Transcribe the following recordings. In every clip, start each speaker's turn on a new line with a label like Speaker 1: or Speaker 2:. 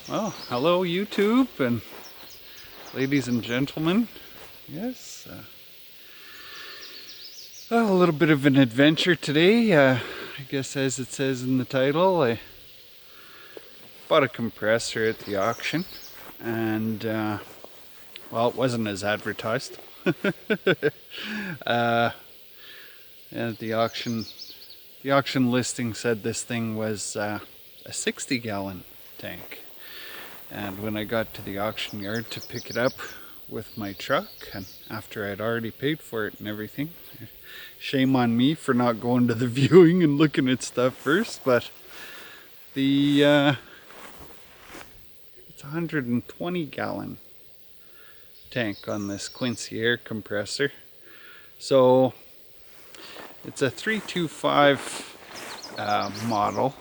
Speaker 1: Well, hello YouTube and ladies and gentlemen. Yes, a little bit of an adventure today. I guess as it says in the title, I bought a compressor at the auction and well, it wasn't as advertised. And the auction listing said this thing was a 60-gallon tank. And when I got to the auction yard to pick it up with my truck, and after I'd already paid for it and everything, shame on me for not going to the viewing and looking at stuff first, but the it's a 120-gallon tank on this Quincy air compressor. So it's a 325 model.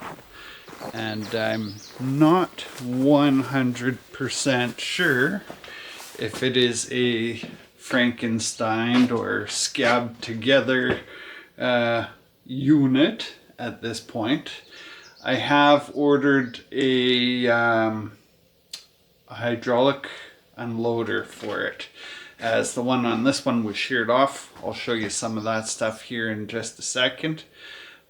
Speaker 1: And I'm not 100% sure if it is a Frankenstein or scabbed together unit at this point. I have ordered a hydraulic unloader for it, as the one on this one was sheared off. I'll show you some of that stuff here in just a second.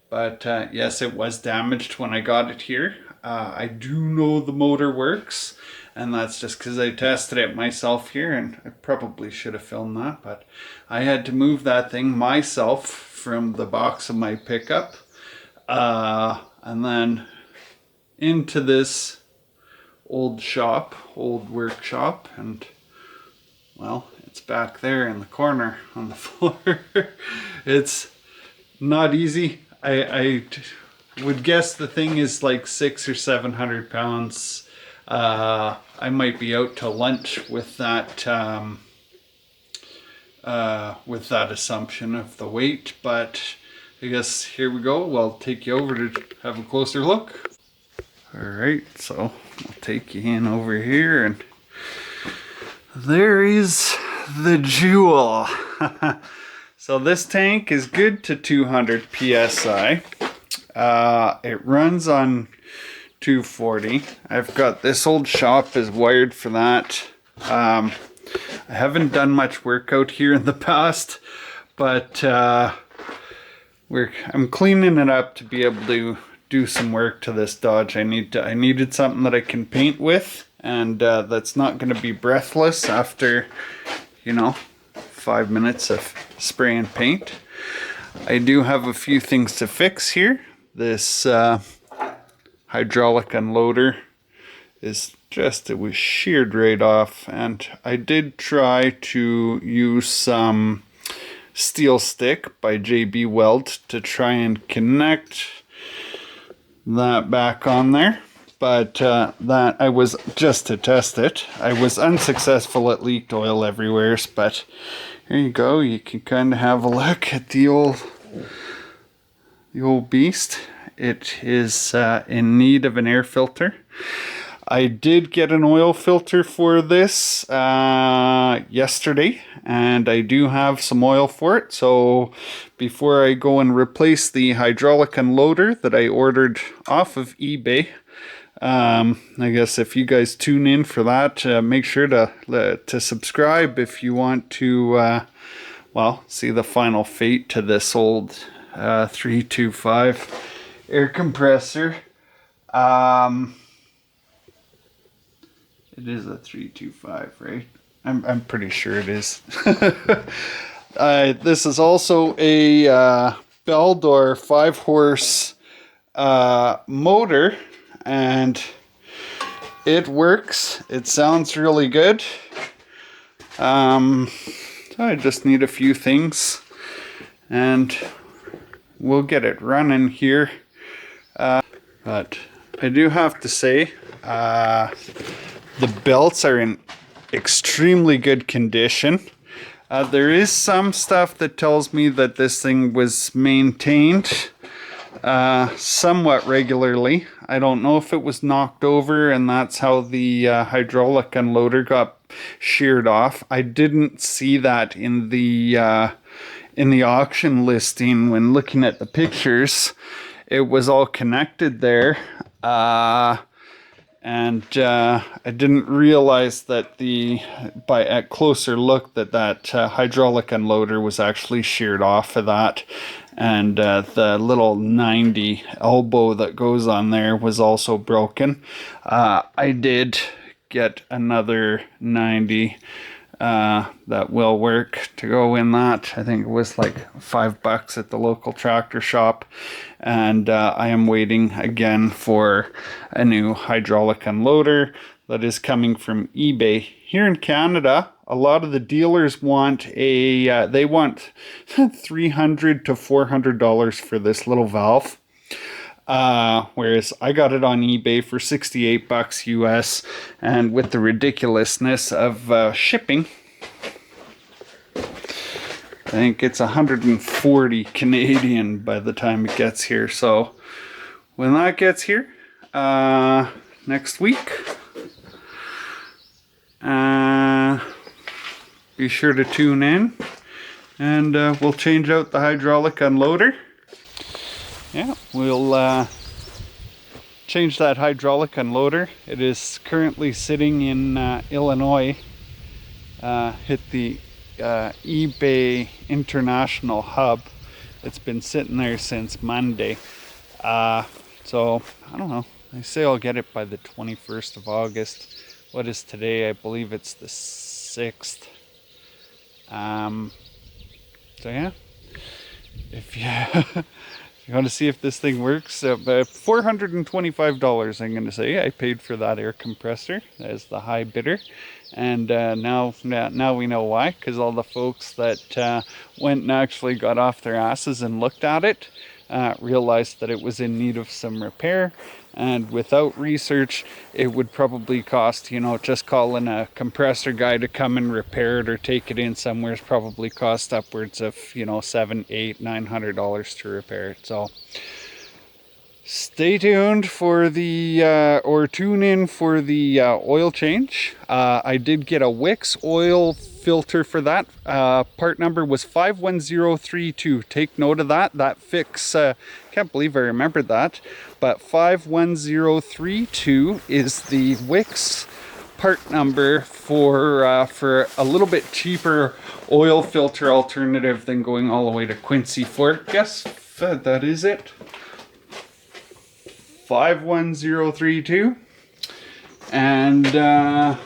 Speaker 1: But yes, it was damaged when I got it here. I do know the motor works, and that's just because I tested it myself here, and I probably should have filmed that, but I had to move that thing myself from the box of my pickup and then into this old workshop, and well, it's back there in the corner on the floor. It's not easy. I would guess the thing is like 600 or 700 pounds. I might be out to lunch with that assumption of the weight, but I guess here we go. I'll take you over to have a closer look. Alright, so I'll take you in over here, and there is the jewel. So this tank is good to 200 psi. It runs on 240. I've got this old shop is wired for that. I haven't done much work out here in the past, but I'm cleaning it up to be able to do some work to this Dodge. I needed something that I can paint with, and that's not going to be breathless after, 5 minutes of spray and paint. I do have a few things to fix here. This hydraulic unloader it was sheared right off, and I did try to use some steel stick by JB Weld to try and connect that back on there. But that I was just to test it. I was unsuccessful. It leaked oil everywhere, but here you go. You can kind of have a look at the old beast. It is in need of an air filter. I did get an oil filter for this yesterday, and I do have some oil for it. So before I go and replace the hydraulic unloader that I ordered off of eBay, I guess if you guys tune in for that, make sure to subscribe if you want to see the final fate to this old 325 air compressor. It is a 325, right? I'm pretty sure it is. This is also a Beldor 5-horse motor, and it works. It sounds really good. I just need a few things, and we'll get it running here. But I do have to say, the belts are in extremely good condition. There is some stuff that tells me that this thing was maintained somewhat regularly. I don't know if it was knocked over and that's how the hydraulic unloader got sheared off. I didn't see that in the auction listing when looking at the pictures. It was all connected there. And I didn't realize that at closer look that hydraulic unloader was actually sheared off of that. And the little 90 elbow that goes on there was also broken. I did get another 90 that will work to go in that. I think it was like $5 at the local tractor shop. And I am waiting again for a new hydraulic unloader that is coming from eBay. Here in Canada, a lot of the dealers want they want $300 to $400 for this little valve. Whereas I got it on eBay for $68 US, and with the ridiculousness of shipping, I think it's 140 Canadian by the time it gets here. So when that gets here next week, be sure to tune in, and we'll change out the hydraulic unloader. Yeah, we'll change that hydraulic unloader. It is currently sitting in Illinois. Hit the eBay International Hub. It's been sitting there since Monday. So, I don't know. I say I'll get it by the 21st of August. What is today? I believe it's the 6th. So yeah. If you want to see if this thing works, $425 I'm going to say I paid for that air compressor as the high bidder. And now we know why, because all the folks that went and actually got off their asses and looked at it realized that it was in need of some repair. And without research, it would probably cost, just calling a compressor guy to come and repair it or take it in somewhere is probably cost upwards of, $700, $800, $900 to repair it. So stay tuned for or tune in for the oil change. I did get a Wix oil filter for that. Part number was 51032. Take note of that. That fix, can't believe I remembered that. But 51032 is the Wix part number for a little bit cheaper oil filter alternative than going all the way to Quincy for. Guess that is it. 51032. And I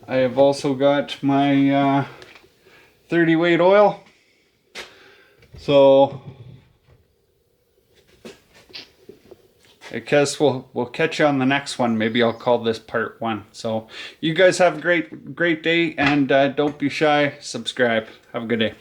Speaker 1: have also got my 30 weight oil. So I guess we'll catch you on the next one. Maybe I'll call this part 1. So you guys have a great day, and don't be shy. Subscribe. Have a good day.